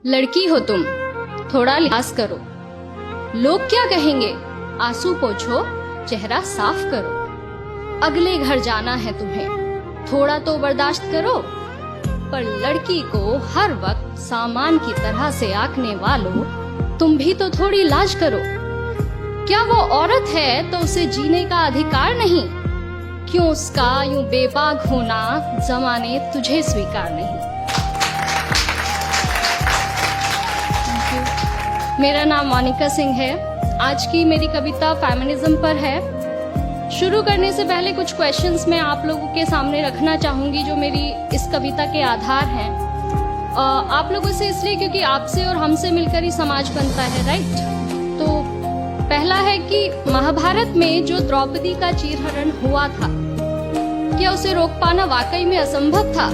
लड़की हो तुम, थोड़ा लिहाज करो। लोग क्या कहेंगे, आंसू पोंछो, चेहरा साफ करो। अगले घर जाना है तुम्हें, थोड़ा तो बर्दाश्त करो। पर लड़की को हर वक्त सामान की तरह से आंकने वालों, तुम भी तो थोड़ी लाज करो। क्या वो औरत है तो उसे जीने का अधिकार नहीं? क्यों उसका यूं बेबाक होना जमाने तुझे स्वीकार नहीं? मेरा नाम मोनिका सिंह है। आज की मेरी कविता फेमिनिज्म पर है। शुरू करने से पहले कुछ क्वेश्चंस मैं आप लोगों के सामने रखना चाहूंगी जो मेरी इस कविता के आधार हैं। आप लोगों से इसलिए क्योंकि आपसे और हमसे मिलकर ही समाज बनता है, राइट? तो पहला है कि महाभारत में जो द्रौपदी का चीरहरण हुआ था, क्या उसे रोक पाना वाकई में असंभव था?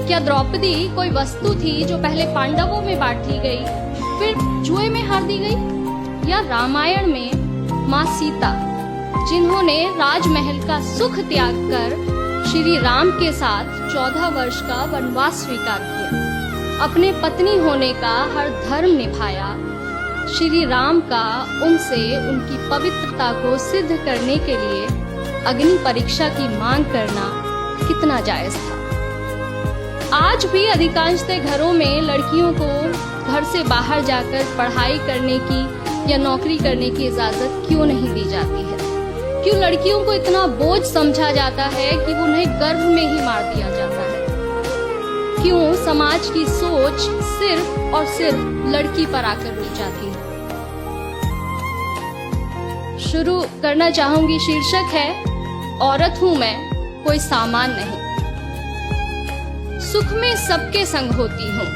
क्या द्रौपदी कोई वस्तु थी जो पहले पांडवों में बांट ली गई, फिर जुए में हार दी गई? या रामायण में माँ सीता, जिन्होंने राजमहल का सुख त्याग कर श्री राम के साथ 14 वर्ष का वनवास स्वीकार किया, अपने पत्नी होने का हर धर्म निभाया, श्री राम का उनसे उनकी पवित्रता को सिद्ध करने के लिए अग्नि परीक्षा की मांग करना कितना जायज था? आज भी अधिकांशतः घरों में लड़कियों को घर से बाहर जाकर पढ़ाई करने की या नौकरी करने की इजाजत क्यों नहीं दी जाती है? क्यों लड़कियों को इतना बोझ समझा जाता है कि उन्हें गर्भ में ही मार दिया जाता है? क्यों समाज की सोच सिर्फ और सिर्फ लड़की पर आकर रुक जाती है? शुरू करना चाहूंगी। शीर्षक है, औरत हूं मैं, कोई सामान नहीं। सुख में सबके संग होती हूँ,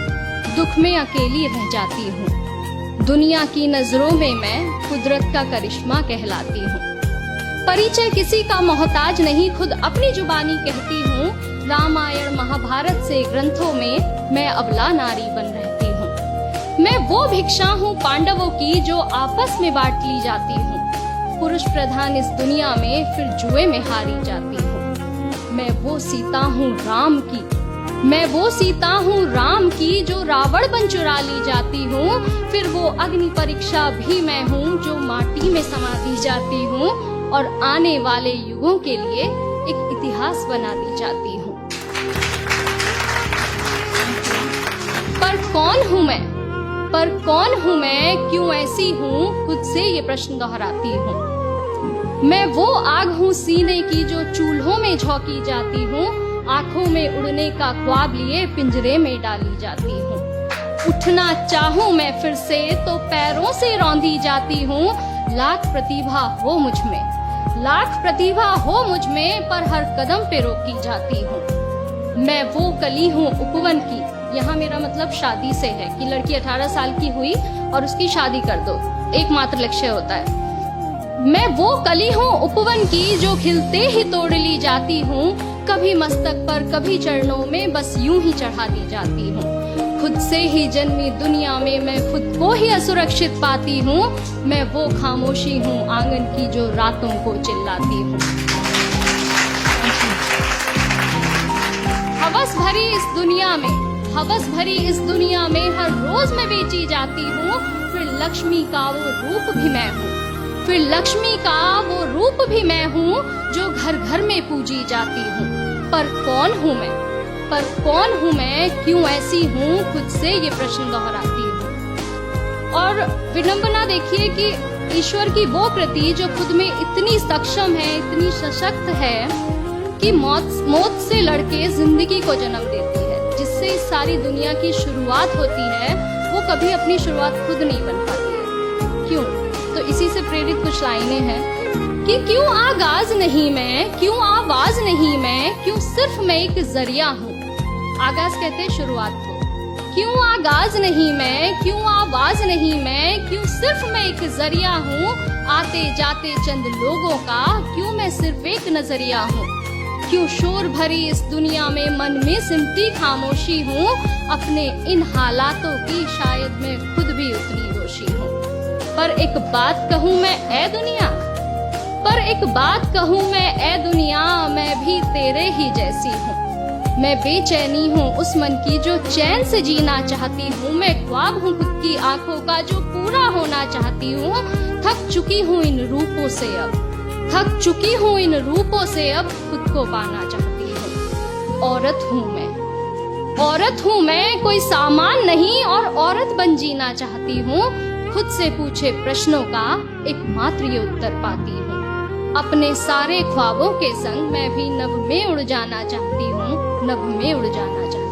दुख में अकेली रह जाती हूँ। दुनिया की नजरों में मैं कुदरत का करिश्मा कहलाती हूँ। परिचय किसी का मोहताज नहीं, खुद अपनी जुबानी कहती हूँ। रामायण महाभारत से ग्रंथों में मैं अबला नारी बन रहती हूँ। मैं वो भिक्षा हूँ पांडवों की जो आपस में बांट ली जाती हूँ। पुरुष प्रधान इस दुनिया में फिर जुए में हारी जाती हूँ। मैं वो सीता हूँ राम की, मैं वो सीता हूँ राम की जो रावण बन चुरा ली जाती हूँ। फिर वो अग्नि परीक्षा भी मैं हूँ जो माटी में समा दी जाती हूँ और आने वाले युगों के लिए एक इतिहास बना दी जाती हूँ। पर कौन हूँ मैं? पर कौन हूँ मैं? क्यों ऐसी हूँ? खुद से ये प्रश्न दोहराती हूँ। मैं वो आग हूँ सीने की जो चूल्हों में झोंकी जाती हूँ। आंखों में उड़ने का ख्वाब लिए पिंजरे में डाली जाती हूँ। उठना चाहूं मैं फिर से तो पैरों से रौंदी जाती हूँ। लाख प्रतिभा हो मुझ में, लाख प्रतिभा हो मुझ में, पर हर कदम पे रोकी जाती हूँ। मैं वो कली हूँ उपवन की, यहाँ मेरा मतलब शादी से है कि लड़की 18 साल की हुई और उसकी शादी कर दो, एकमात्र लक्ष्य होता है। मैं वो कली हूँ उपवन की जो खिलते ही तोड़ ली जाती हूँ। कभी मस्तक पर कभी चरणों में बस यूं ही चढ़ा दी जाती हूँ। खुद से ही जन्मी दुनिया में मैं खुद को ही असुरक्षित पाती हूँ। मैं वो खामोशी हूँ आंगन की जो रातों को चिल्लाती हूँ। हवस भरी इस दुनिया में, हवस भरी इस दुनिया में हर रोज मैं बेची जाती हूँ। फिर लक्ष्मी का वो रूप भी मैं हूँ, फिर लक्ष्मी का वो रूप भी मैं हूँ जो घर घर में पूजी जाती हूँ। पर कौन हूँ मैं? पर कौन हूँ मैं? क्यों ऐसी हूँ? खुद से ये प्रश्न दोहराती हूँ। और विडंबना देखिए कि ईश्वर की वो कृति जो खुद में इतनी सक्षम है, इतनी सशक्त है कि मौत से लड़के जिंदगी को जन्म देती है। जिससे इस सारी दुनिया की शुरुआत होती है, वो कभी अपनी शुरुआत खुद नहीं बन पाती है। क्यों? तो इसी से प्रेरित कुछ लाइनें हैं कि क्यों आगाज नहीं मैं, क्यों आवाज नहीं मैं, क्यों सिर्फ मैं एक जरिया हूँ। आगाज कहते हैं शुरुआत को। क्यों आगाज नहीं मैं, क्यों आवाज नहीं मैं, क्यों सिर्फ मैं एक जरिया हूँ। आते जाते चंद लोगों का क्यों मैं सिर्फ एक नजरिया हूँ। क्यों शोर भरी इस दुनिया में मन में सिमटी खामोशी हूँ। अपने इन हालातों की शायद मैं खुद भी उतनी दोषी हूँ। पर एक बात कहूँ मैं ए दुनिया, पर एक बात कहूँ मैं ए दुनिया, मैं भी तेरे ही जैसी हूँ। मैं बेचैनी हूँ उस मन की जो चैन से जीना चाहती हूँ। मैं ख्वाब हूँ खुद की आंखों का जो पूरा होना चाहती हूँ। थक चुकी हूँ इन रूपों से अब, थक चुकी हूँ इन रूपों से अब खुद को पाना चाहती हूँ। औरत हूँ मैं, औरत हूँ मैं, कोई सामान नहीं और औरत बन जीना चाहती हूँ। खुद से पूछे प्रश्नों का एकमात्र ये उत्तर पाती हूँ। अपने सारे ख्वाबों के संग मैं भी नभ में उड़ जाना चाहती हूँ, नभ में उड़ जाना चाहती हूँ।